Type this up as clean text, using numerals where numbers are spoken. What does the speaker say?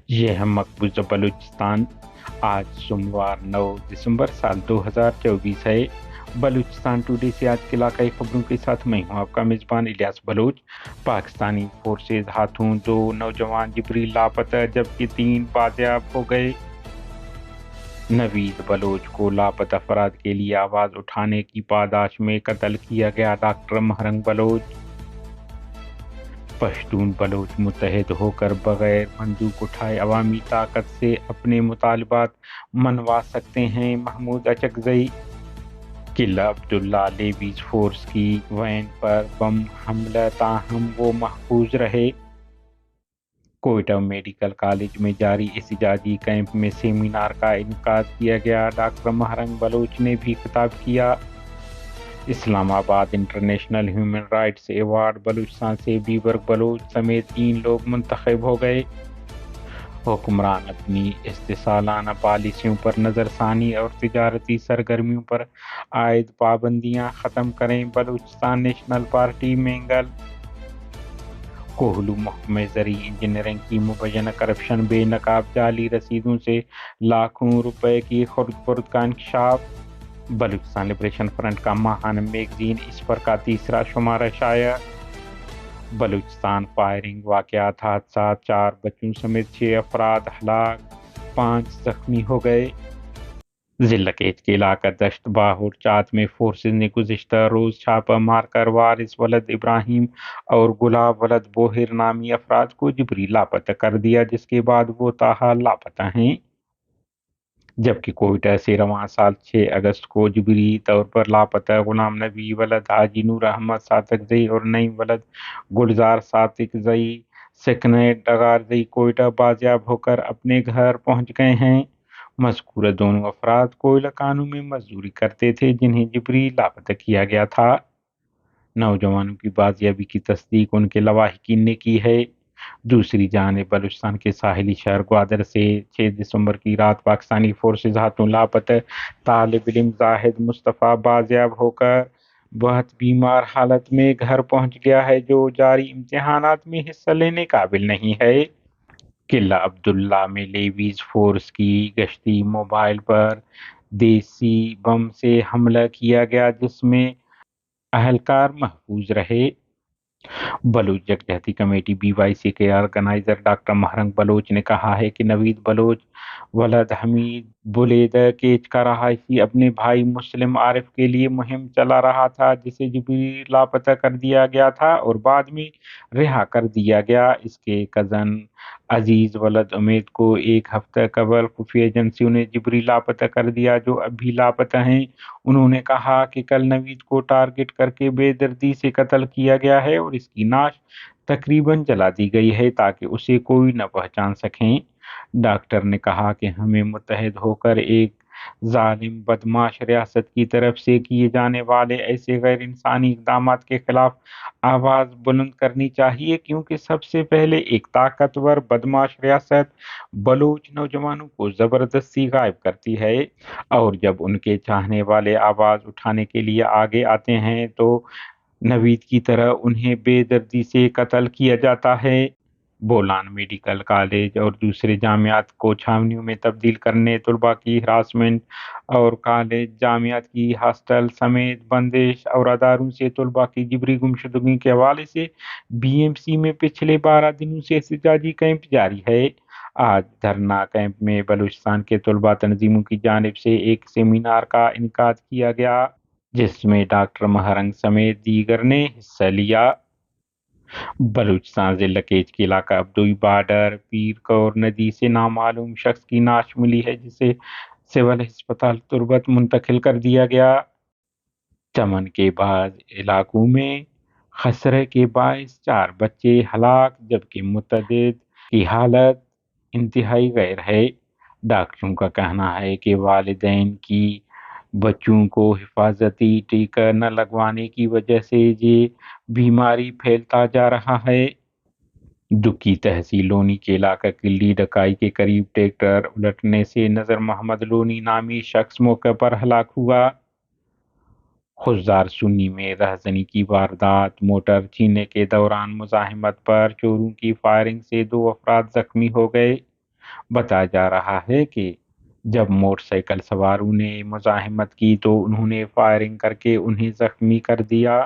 ये है मकबूजा बलूचिस्तान। आज सोमवार 9 दिसंबर साल 2024 है। बलूचिस्तान टुडे से आज के इलाकाई खबरों के साथ मैं हूं आपका मेजबान इलियास बलोच। पाकिस्तानी फोर्सेज हाथों 2 नौजवान जिब्रील लापता जबकि 3 बाजियाब हो गए। नवीद बलोच को लापता अफराद के लिए आवाज उठाने की पादाश में कत्ल किया गया। डॉक्टर महरंग बलोच। पश्तून बलोच मुत्तहिद होकर बगैर बंदूक उठाए अवामी ताकत से अपने मुतालबात मनवा सकते हैं। महमूद अचकजई। किला अब्दुल्ला लेवीज फोर्स की वैन पर बम हमला, ताहम वो महफूज रहे। कोयटा मेडिकल कॉलेज में जारी एहतजाजी कैंप में सेमिनार का इनकाद किया गया। डॉक्टर महरंग बलोच ने भी खिताब किया। Islamabad international human rights award Balochistan से बीबर बलोच समेत 3 लोग मुंतखब हो गए। हुक्मरान अपनी इस्तेसालाना पॉलिसियों पर नज़रसानी और तिजारती सरगर्मियों पर आयद पाबंदियां ख़त्म करें। Balochistan national party Mengal. कोहलू महकमे ज़री इंजीनियरिंग की मुबैना करप्शन, बेनकाब जाली रसीदों से लाखों रुपए की खुर्द का इंकशाफ। बलूचिस्तान लिबरेशन फ्रंट का माहाना मैगजीन इस पर का तीसरा शुमारा शाया। बलूचिस्तान फायरिंग वाक़यात हादसा, 4 बच्चों समेत 6 अफराद हलाक, 5 जख्मी हो गए। जिला केच के इलाका दश्त बाहुर चात में फोर्सेज ने गुज़िश्ता रोज छापा मारकर वारिस वलद इब्राहिम और गुलाब वलद बोहिर नामी अफराद को जिबरी लापता कर दिया, जिसके बाद वो ताहाल लापता हैं। जबकि कोयटा से रवां साल 6 अगस्त को जिबरी तौर पर लापता गुलाम नबी वलद हाजी नूर अहमद सातकजई और नईम वलद गुलजार सातकजई सेकंड डगारजई कोयटा बाजियाब होकर अपने घर पहुंच गए हैं। मज़कूर दोनों अफराद कोयला कानू में मजदूरी करते थे, जिन्हें जिबरी लापता किया गया था। नौजवानों की बाजियाबी की तस्दीक उनके लवाहिकीन ने की है। दूसरी जानिब बलूचिस्तान के साहिली शहर ग्वादर से 6 दिसंबर की रात पाकिस्तानी फोर्सेज हाथों लापता तालिब इल्म जाहिद मुस्तफ़ा बाजियाब होकर बहुत बीमार हालत में घर पहुंच गया है, जो जारी इम्तिहानात में हिस्सा लेने काबिल नहीं है। किला अब्दुल्ला में लेवीज फोर्स की गश्ती मोबाइल पर देसी बम से हमला किया गया, जिसमें अहलकार महफूज रहे। बलूच यकजहती कमेटी BYC के ऑर्गेनाइजर डॉक्टर महरंग बलोच ने कहा है कि नवीद बलोच वलद हमीद बुलेद केच का रहायशी अपने भाई मुस्लिम आरिफ के लिए मुहिम चला रहा था, जिसे जिबरी लापता कर दिया गया था और बाद में रिहा कर दिया गया। इसके कजन अजीज वलद उमेद को एक हफ्ता कबल खुफिया एजेंसियों ने जिबरी लापता कर दिया, जो अब भी लापता हैं। उन्होंने कहा कि कल नवीद को टारगेट करके बेदर्दी से कत्ल किया गया है और इसकी नाश तकरीबन जला दी गई है ताकि उसे कोई न पहचान सकें। डॉक्टर ने कहा कि हमें मुत्तहिद होकर एक जालिम बदमाश रियासत की तरफ से किए जाने वाले ऐसे गैर इंसानी इकदाम के खिलाफ आवाज बुलंद करनी चाहिए, क्योंकि सबसे पहले एक ताकतवर बदमाश रियासत बलूच नौजवानों को जबरदस्ती गायब करती है, और जब उनके चाहने वाले आवाज उठाने के लिए आगे आते हैं तो नवीद की तरह उन्हें बेदर्दी से कत्ल किया जाता है। बोलान मेडिकल कॉलेज और दूसरे जामियात को छावनियों में तब्दील करने, तलबा की हरासमेंट और कॉलेज जामियात की हॉस्टल समेत बंदिश और अदारों से तलबा की जिबरी गुमशुदगी के हवाले से BMC में पिछले 12 दिनों से एहतजाजी कैंप जारी है। आज धरना कैंप में बलूचिस्तान के तलबा तंजीमों की जानिब से एक सेमिनार का इनकाद किया गया, जिसमें डॉक्टर महरंग समेत दीगर ने हिस्सा लिया। बलूचिस्तान जिला केच के इलाका अब्दुई बॉर्डर पीर कौर नदी से नामालूम शख्स की नाश मिली है, जिसे सिविल अस्पताल तुर्बत मुंतकिल कर दिया गया। चमन के बाद इलाकों में खसरे के बायस 4 बच्चे हलाक, जबकि मुतअद्दिद की हालत इंतहाई गैर है। डॉक्टरों का कहना है कि वालिदैन की बच्चों को हिफाजती टीका न लगवाने की वजह से ये बीमारी फैलता जा रहा है। दुकी तहसील लोनी के इलाका किल्ली डकाई के करीब ट्रैक्टर उलटने से नजर मोहम्मद लोनी नामी शख्स मौके पर हलाक हुआ। खुजार सुन्नी में रहजनी की वारदात, मोटर छीनने के दौरान मुजाहिमत पर चोरों की फायरिंग से 2 अफराद जख्मी हो गए। بتایا جا رہا ہے کہ جب موٹر سائیکل سواروں نے مزاحمت کی تو انہوں نے فائرنگ کر کے انہیں زخمی کر دیا۔